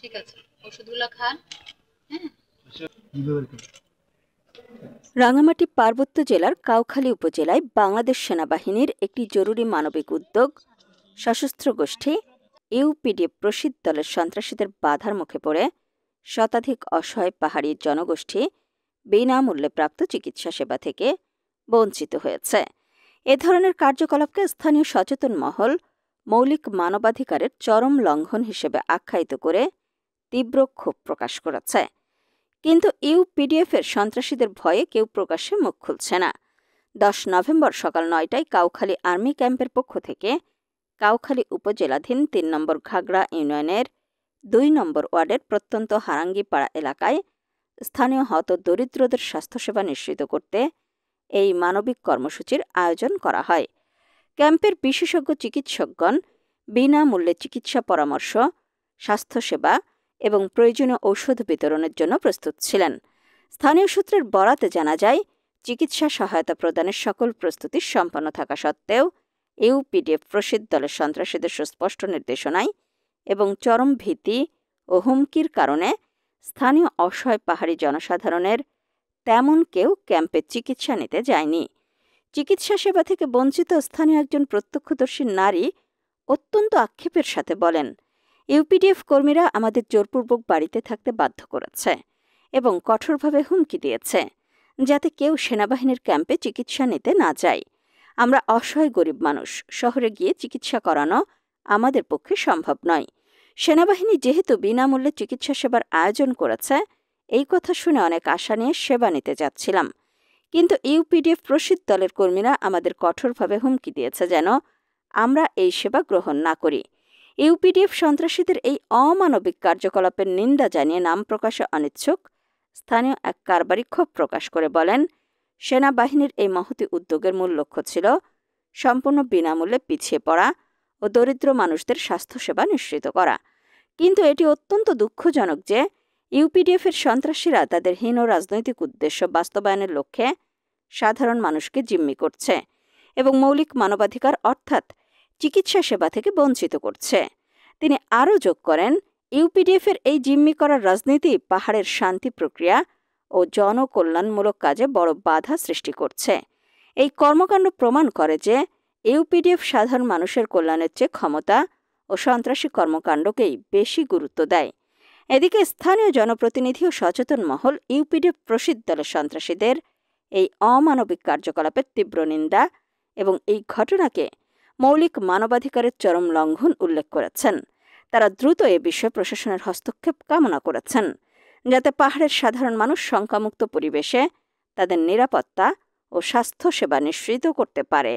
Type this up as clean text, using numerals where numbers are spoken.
ঠিক আছে, ওষুধগুলো খান। হ্যাঁ। রাঙামাটি পার্বত্য জেলার কাউখালী উপজেলায় বাংলাদেশ সেনাবাহিনীর একটি জরুরি মানবিক উদ্যোগ সশস্ত্র গোষ্ঠী ইউপিডিএফ প্রসিদ্ধ দলের সন্ত্রাসীদের বাধার মুখে পড়ে শতাধিক অসহায় পাহাড়ি জনগোষ্ঠী বিনামূল্যে প্রাপ্ত চিকিৎসা সেবা থেকে বঞ্চিত হয়েছে। এ ধরনের কার্যকলাপকে স্থানীয় সচেতন মহল মৌলিক মানবাধিকারের চরম লঙ্ঘন হিসেবে আখ্যায়িত করে তীব্র ক্ষোভ প্রকাশ করেছে। কিন্তু ইউপিডিএফের সন্ত্রাসীদের ভয়ে কেউ প্রকাশ্যে মুখ খুলছে না। 10 নভেম্বর সকাল 9টায় কাউখালী আর্মি ক্যাম্পের পক্ষ থেকে কাউখালী উপজেলাধীন 3 নম্বর ঘাগড়া ইউনিয়নের 2 নম্বর ওয়ার্ডের প্রত্যন্ত হারাঙ্গিপাড়া এলাকায় স্থানীয় হত দরিদ্রদের স্বাস্থ্যসেবা নিশ্চিত করতে এই মানবিক কর্মসূচির আয়োজন করা হয়। ক্যাম্পের বিশেষজ্ঞ চিকিৎসকগণ বিনামূল্যে চিকিৎসা পরামর্শ, স্বাস্থ্যসেবা এবং প্রয়োজনীয় ঔষধ বিতরণের জন্য প্রস্তুত ছিলেন। স্থানীয় সূত্রের বরাতে জানা যায়, চিকিৎসা সহায়তা প্রদানের সকল প্রস্তুতি সম্পন্ন থাকা সত্ত্বেও ইউপিডিএফ প্রসিদ্ধ দলের সন্ত্রাসীদের সুস্পষ্ট নির্দেশনায় এবং চরম ভীতি ও হুমকির কারণে স্থানীয় অসহায় পাহাড়ি জনসাধারণের তেমন কেউ ক্যাম্পে চিকিৎসা নিতে যায়নি। চিকিৎসা সেবা থেকে বঞ্চিত স্থানীয় একজন প্রত্যক্ষদর্শী নারী অত্যন্ত আক্ষেপের সাথে বলেন, ইউপিডিএফ কর্মীরা আমাদের জোরপূর্বক বাড়িতে থাকতে বাধ্য করেছে এবং কঠোরভাবে হুমকি দিয়েছে যাতে কেউ সেনাবাহিনীর ক্যাম্পে চিকিৎসা নিতে না যায়। আমরা অসহায় গরিব মানুষ, শহরে গিয়ে চিকিৎসা করানো আমাদের পক্ষে সম্ভব নয়। সেনাবাহিনী যেহেতু বিনামূল্যে চিকিৎসা সেবার আয়োজন করেছে, এই কথা শুনে অনেক আশা নিয়ে সেবা নিতে যাচ্ছিলাম। কিন্তু ইউপিডিএফ প্রসিদ্ধ দলের কর্মীরা আমাদের কঠোরভাবে হুমকি দিয়েছে যেন আমরা এই সেবা গ্রহণ না করি। ইউপিডিএফ সন্ত্রাসীদের এই অমানবিক কার্যকলাপের নিন্দা জানিয়ে নাম প্রকাশে অনিচ্ছুক স্থানীয় এক কারবারি ক্ষোভ প্রকাশ করে বলেন, সেনাবাহিনীর এই মহতী উদ্যোগের মূল লক্ষ্য ছিল সম্পূর্ণ বিনামূল্যে পিছিয়ে পড়া ও দরিদ্র মানুষদের স্বাস্থ্যসেবা নিশ্চিত করা। কিন্তু এটি অত্যন্ত দুঃখজনক যে ইউপিডিএফের সন্ত্রাসীরা তাদের হীন রাজনৈতিক উদ্দেশ্য বাস্তবায়নের লক্ষ্যে সাধারণ মানুষকে জিম্মি করছে এবং মৌলিক মানবাধিকার অর্থাৎ চিকিৎসা সেবা থেকে বঞ্চিত করছে। তিনি আরও যোগ করেন, ইউপিডিএফের এই জিম্মি করার রাজনীতি পাহাড়ের শান্তি প্রক্রিয়া ও জনকল্যাণমূলক কাজে বড় বাধা সৃষ্টি করছে। এই কর্মকাণ্ড প্রমাণ করে যে ইউপিডিএফ সাধারণ মানুষের কল্যাণের চেয়ে ক্ষমতা ও সন্ত্রাসী কর্মকাণ্ডকেই বেশি গুরুত্ব দেয়। এদিকে স্থানীয় জনপ্রতিনিধি ও সচেতন মহল ইউপিডিএফ প্রসিদ্ধ দলের সন্ত্রাসীদের এই অমানবিক কার্যকলাপের তীব্র নিন্দা এবং এই ঘটনাকে মৌলিক মানবাধিকারের চরম লঙ্ঘন উল্লেখ করেছেন। তারা দ্রুত এ বিষয়ে প্রশাসনের হস্তক্ষেপ কামনা করেছেন, যাতে পাহাড়ের সাধারণ মানুষ শঙ্কামুক্ত পরিবেশে তাদের নিরাপত্তা ও স্বাস্থ্যসেবা নিশ্চিত করতে পারে।